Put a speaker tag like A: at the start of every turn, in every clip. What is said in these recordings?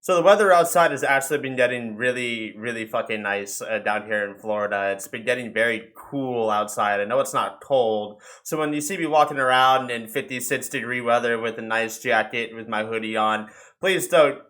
A: So the weather outside has actually been getting really, really fucking nice down here in Florida. It's been getting very cool outside. I know it's not cold. So when you see me walking around in 56-degree weather with a nice jacket with my hoodie on, please don't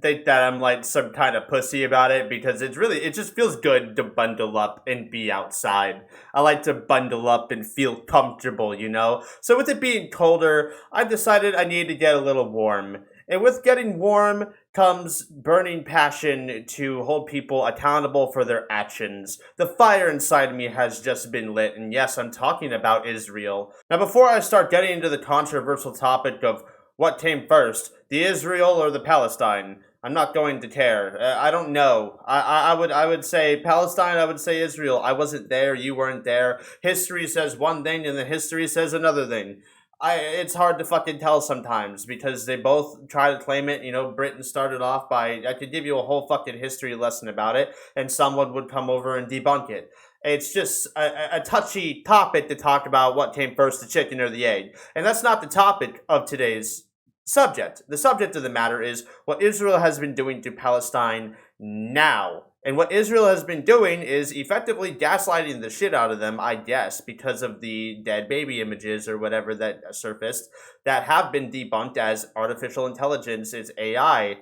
A: think that I'm like some kind of pussy about it because it just feels good to bundle up and be outside. I like to bundle up and feel comfortable, you know? So with it being colder, I decided I needed to get a little warm. And with getting warm, comes burning passion to hold people accountable for their actions. The fire inside me has just been lit, and yes, I'm talking about Israel. Now, before I start getting into the controversial topic of what came first, the Israel or the Palestine, I'm not going to care. I don't know. I would say Palestine. I would say Israel. I wasn't there. You weren't there. History says one thing, and the history says another thing. It's hard to fucking tell sometimes because they both try to claim it. You know, Britain started off by, I could give you a whole fucking history lesson about it, and someone would come over and debunk it. It's just a touchy topic to talk about what came first, the chicken or the egg. And that's not the topic of today's subject. The subject of the matter is what Israel has been doing to Palestine now. And what Israel has been doing is effectively gaslighting the shit out of them, I guess, because of the dead baby images or whatever that surfaced that have been debunked as artificial intelligence, it's AI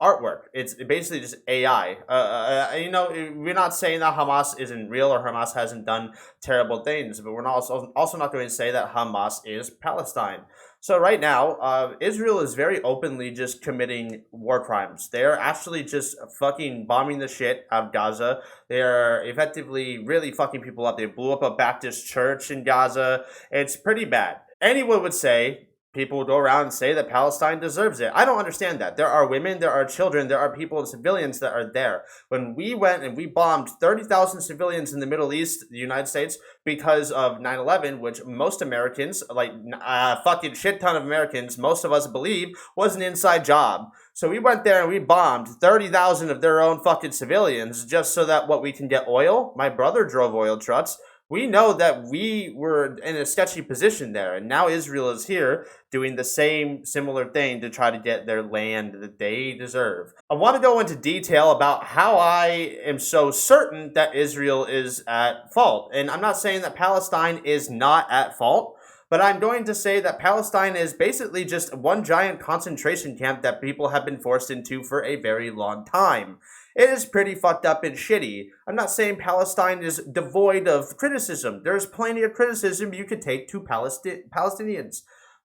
A: artwork. It's basically just AI. We're not saying that Hamas isn't real or Hamas hasn't done terrible things, but we're not also not going to say that Hamas is Palestine. So right now, Israel is very openly just committing war crimes. They are actually just fucking bombing the shit out of Gaza. They are effectively really fucking people up. They blew up a Baptist church in Gaza. It's pretty bad. Anyone would say, people would go around and say that Palestine deserves it. I don't understand that. There are women, there are children, there are people and civilians that are there. When we went and we bombed 30,000 civilians in the Middle East, the United States, because of 9/11, which most Americans, like a fucking shit ton of Americans, most of us believe was an inside job. So we went there and we bombed 30,000 of their own fucking civilians just so that what we can get oil. My brother drove oil trucks. We know that we were in a sketchy position there, and now Israel is here doing the same similar thing to try to get their land that they deserve. I want to go into detail about how I am so certain that Israel is at fault. And I'm not saying that Palestine is not at fault, but I'm going to say that Palestine is basically just one giant concentration camp that people have been forced into for a very long time. It is pretty fucked up and shitty. I'm not saying Palestine is devoid of criticism. There's plenty of criticism you could take to Palestinians.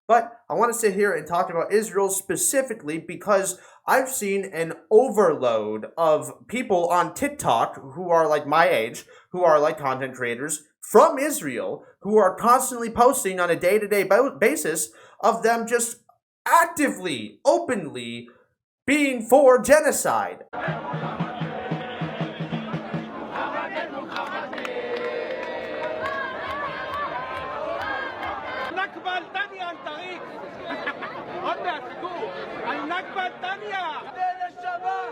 A: But I want to sit here and talk about Israel specifically because I've seen an overload of people on TikTok who are like my age, who are like content creators from Israel, who are constantly posting on a day-to-day basis of them just actively, openly being for genocide.
B: النكبة الثانية عن طريق هم يعتقوا النكبة الثانية بين الشباب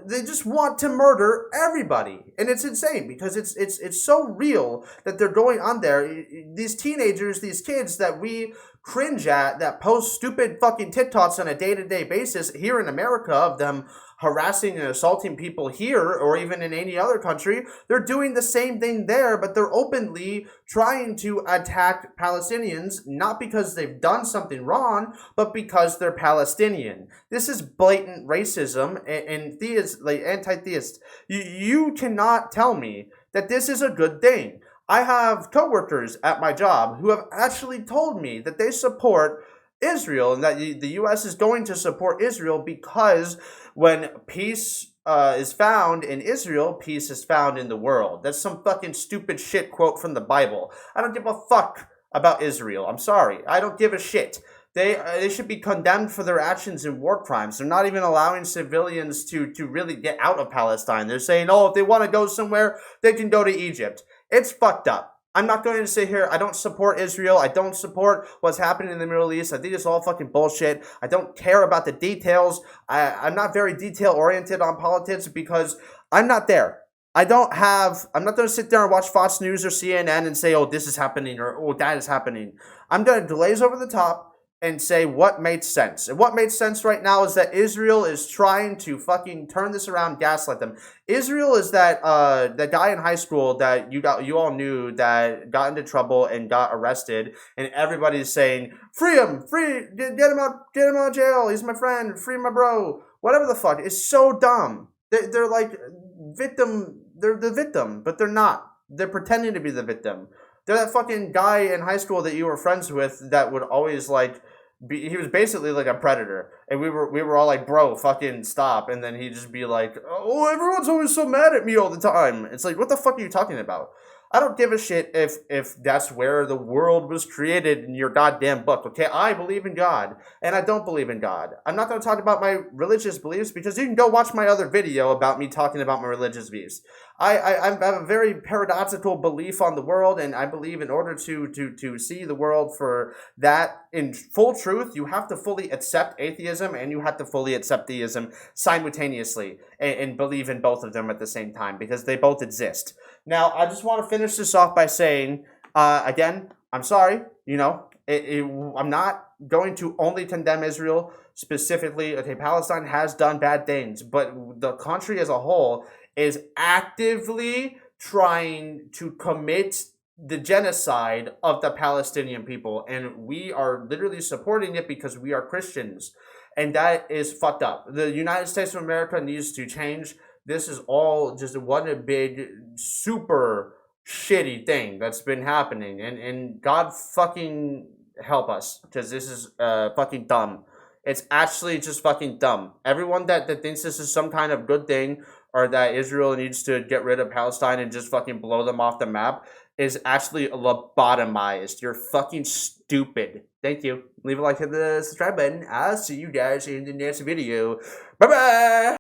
A: They just want to murder everybody, and it's insane because it's so real that they're going on there. These teenagers, these kids that we cringe at, that post stupid fucking TikToks on a day-to-day basis here in America of them harassing and assaulting people here or even in any other country, they're doing the same thing there, but they're openly trying to attack Palestinians, not because they've done something wrong, but because they're Palestinian. This is blatant racism and anti-theist. You cannot tell me that this is a good thing. I have coworkers at my job who have actually told me that they support Israel and that the U.S. is going to support Israel because when peace is found in Israel, peace is found in the world. That's some fucking stupid shit quote from the Bible. I don't give a fuck about Israel. I'm sorry. I don't give a shit. They should be condemned for their actions and war crimes. They're not even allowing civilians to really get out of Palestine. They're saying, oh, if they want to go somewhere, they can go to Egypt. It's fucked up. I'm not going to sit here. I don't support Israel. I don't support what's happening in the Middle East. I think it's all fucking bullshit. I don't care about the details. I'm not very detail oriented on politics because I'm not there. I'm not going to sit there and watch Fox News or CNN and say, oh, this is happening or oh, that is happening. I'm going to glaze over the top and say what made sense. And what made sense right now is that Israel is trying to fucking turn this around, gaslight them. Israel is that guy in high school that you all knew that got into trouble and got arrested, and everybody's saying free him, get him out of jail. He's my friend, free my bro. Whatever the fuck. It's so dumb. They're like victim. They're the victim, but they're not. They're pretending to be the victim. They're that fucking guy in high school that you were friends with that would always like he was basically like a predator, and we were all like, bro, fucking stop, and then he'd just be like, oh, everyone's always so mad at me all the time. It's like, what the fuck are you talking about? I don't give a shit if that's where the world was created in your goddamn book. Okay, I believe in God, and I don't believe in God. I'm not going to talk about my religious beliefs because you can go watch my other video about me talking about my religious views. I have a very paradoxical belief on the world, and I believe in order to see the world for that in full truth, you have to fully accept atheism and you have to fully accept theism simultaneously and believe in both of them at the same time because they both exist. Now, I just want to finish this off by saying, again, I'm sorry, I'm not going to only condemn Israel specifically. Okay, Palestine has done bad things, but the country as a whole is actively trying to commit the genocide of the Palestinian people, and we are literally supporting it because we are Christians, and that is fucked up. The United States of America needs to change. This is all just one big super shitty thing that's been happening, and God fucking help us because this is fucking dumb. It's actually just fucking dumb. Everyone that thinks this is some kind of good thing or that Israel needs to get rid of Palestine and just fucking blow them off the map is actually lobotomized. You're fucking stupid. Thank you. Leave a like, hit the subscribe button. I'll see you guys in the next video. Bye bye.